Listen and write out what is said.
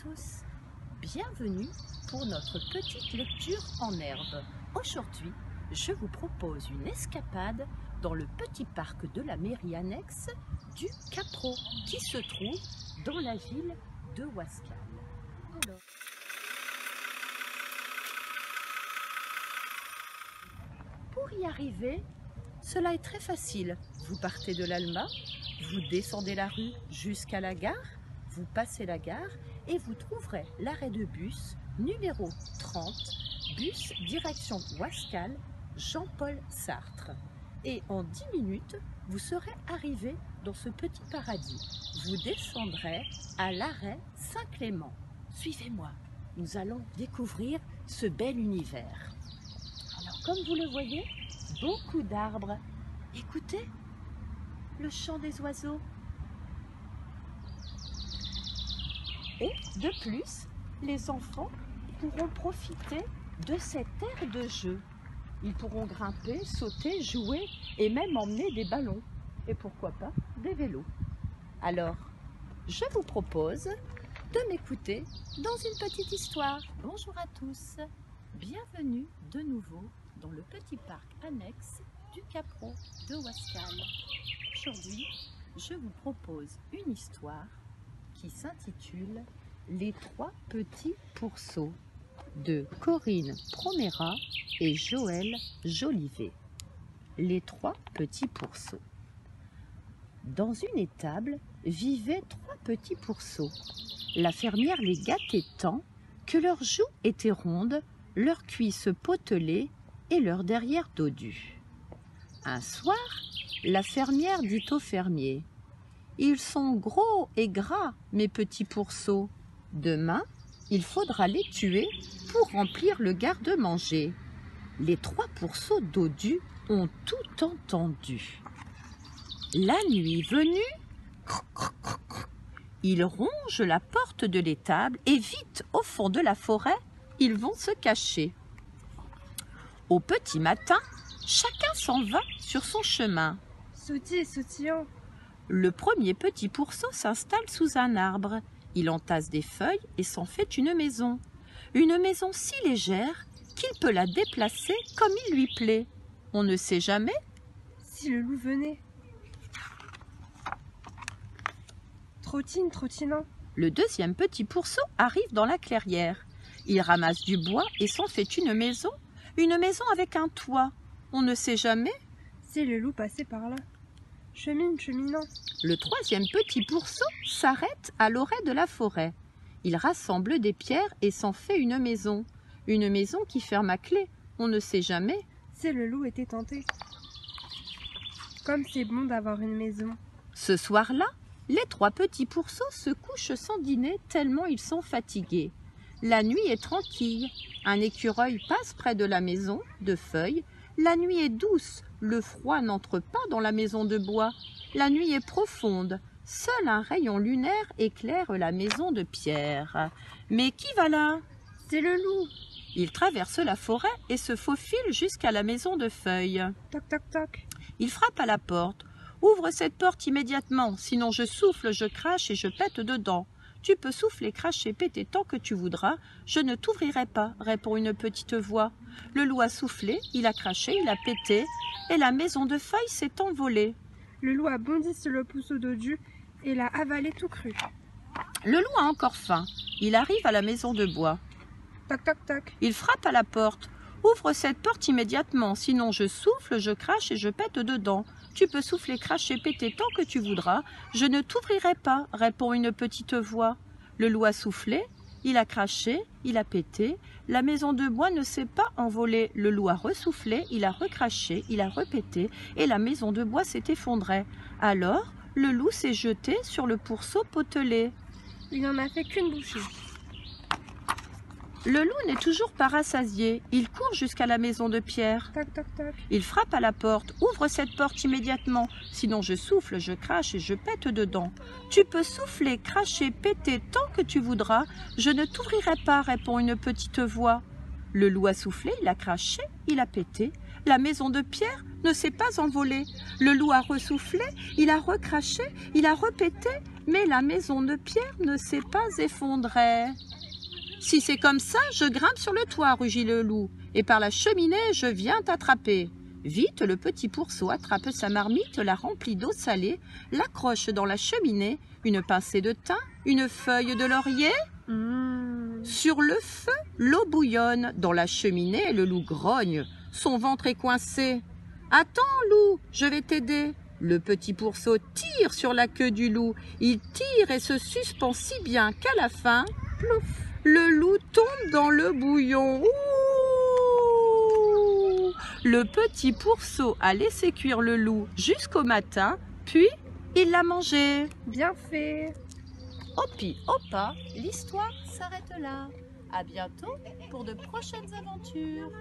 tous, bienvenue pour notre petite lecture en herbe. Aujourd'hui, je vous propose une escapade dans le petit parc de la mairie annexe du Capro qui se trouve dans la ville de Wascal. Alors, pour y arriver, cela est très facile. Vous partez de l'Alma, vous descendez la rue jusqu'à la gare, vous passez la gare et vous trouverez l'arrêt de bus numéro 30, bus direction Wascal, Jean-Paul Sartre. Et en 10 minutes, vous serez arrivé dans ce petit paradis. Vous descendrez à l'arrêt Saint-Clément. Suivez-moi, nous allons découvrir ce bel univers. Alors, comme vous le voyez, beaucoup d'arbres. Écoutez le chant des oiseaux. Et de plus, les enfants pourront profiter de cette aire de jeu. Ils pourront grimper, sauter, jouer et même emmener des ballons. Et pourquoi pas des vélos. Alors, je vous propose de m'écouter dans une petite histoire. Bonjour à tous, bienvenue de nouveau dans le petit parc annexe du Capro de Wascal. Aujourd'hui, je vous propose une histoire qui s'intitule « Les trois petits pourceaux » de Corinne Promera et Joël Jolivet. Les trois petits pourceaux. Dans une étable vivaient trois petits pourceaux. La fermière les gâtait tant que leurs joues étaient rondes, leurs cuisses potelées et leurs derrière dodus. Un soir, la fermière dit au fermier: « Ils sont gros et gras, mes petits pourceaux. Demain, il faudra les tuer pour remplir le garde-manger. » Les trois pourceaux dodus ont tout entendu. La nuit venue, ils rongent la porte de l'étable et vite au fond de la forêt, ils vont se cacher. Au petit matin, chacun s'en va sur son chemin. Sautillant, sautillant. Le premier petit pourceau s'installe sous un arbre. Il entasse des feuilles et s'en fait une maison. Une maison si légère qu'il peut la déplacer comme il lui plaît. On ne sait jamais si le loup venait. Trottine, trottinant. Le deuxième petit pourceau arrive dans la clairière. Il ramasse du bois et s'en fait une maison avec un toit. On ne sait jamais si le loup passait par là. Chemine, cheminant. Le troisième petit pourceau s'arrête à l'orée de la forêt. Il rassemble des pierres et s'en fait une maison qui ferme à clé. On ne sait jamais si le loup était tenté. Comme c'est bon d'avoir une maison. Ce soir-là, les trois petits pourceaux se couchent sans dîner tellement ils sont fatigués. La nuit est tranquille. Un écureuil passe près de la maison de feuilles. La nuit est douce. Le froid n'entre pas dans la maison de bois. La nuit est profonde. Seul un rayon lunaire éclaire la maison de pierre. Mais qui va là? C'est le loup. Il traverse la forêt et se faufile jusqu'à la maison de feuilles. Toc, toc, toc. Il frappe à la porte. « Ouvre cette porte immédiatement, sinon je souffle, je crache et je pète dedans. » « Tu peux souffler, cracher, péter tant que tu voudras, je ne t'ouvrirai pas, » répond une petite voix. Le loup a soufflé, il a craché, il a pété, et la maison de feuilles s'est envolée. Le loup a bondi sur le pourceau dodu et l'a avalé tout cru. Le loup a encore faim, il arrive à la maison de bois. Toc, toc, toc. Il frappe à la porte. « Ouvre cette porte immédiatement, sinon je souffle, je crache et je pète dedans. Tu peux souffler, cracher, péter tant que tu voudras, je ne t'ouvrirai pas, » répond une petite voix. Le loup a soufflé, il a craché, il a pété, la maison de bois ne s'est pas envolée. Le loup a ressoufflé, il a recraché, il a repété, et la maison de bois s'est effondrée. Alors, le loup s'est jeté sur le pourceau potelé. Il n'en a fait qu'une bouchée. Le loup n'est toujours pas rassasié. Il court jusqu'à la maison de pierre. Toc, toc, toc. Il frappe à la porte. « Ouvre cette porte immédiatement, sinon je souffle, je crache et je pète dedans. »« Tu peux souffler, cracher, péter tant que tu voudras, je ne t'ouvrirai pas, » répond une petite voix. Le loup a soufflé, il a craché, il a pété. La maison de pierre ne s'est pas envolé. Le loup a ressoufflé, il a recraché, il a répété, mais la maison de pierre ne s'est pas effondrée. Si c'est comme ça, je grimpe sur le toit, rugit le loup, et par la cheminée, je viens t'attraper. Vite, le petit pourceau attrape sa marmite, la remplit d'eau salée, l'accroche dans la cheminée, une pincée de thym, une feuille de laurier. Sur le feu, l'eau bouillonne, dans la cheminée, le loup grogne, son ventre est coincé. « Attends, loup, je vais t'aider !» Le petit pourceau tire sur la queue du loup, il tire et se suspend si bien qu'à la fin, plouf, le loup tombe dans le bouillon. Ouh! Le petit pourceau a laissé cuire le loup jusqu'au matin, puis il l'a mangé. Bien fait. Hopi, hopa, l'histoire s'arrête là. À bientôt pour de prochaines aventures.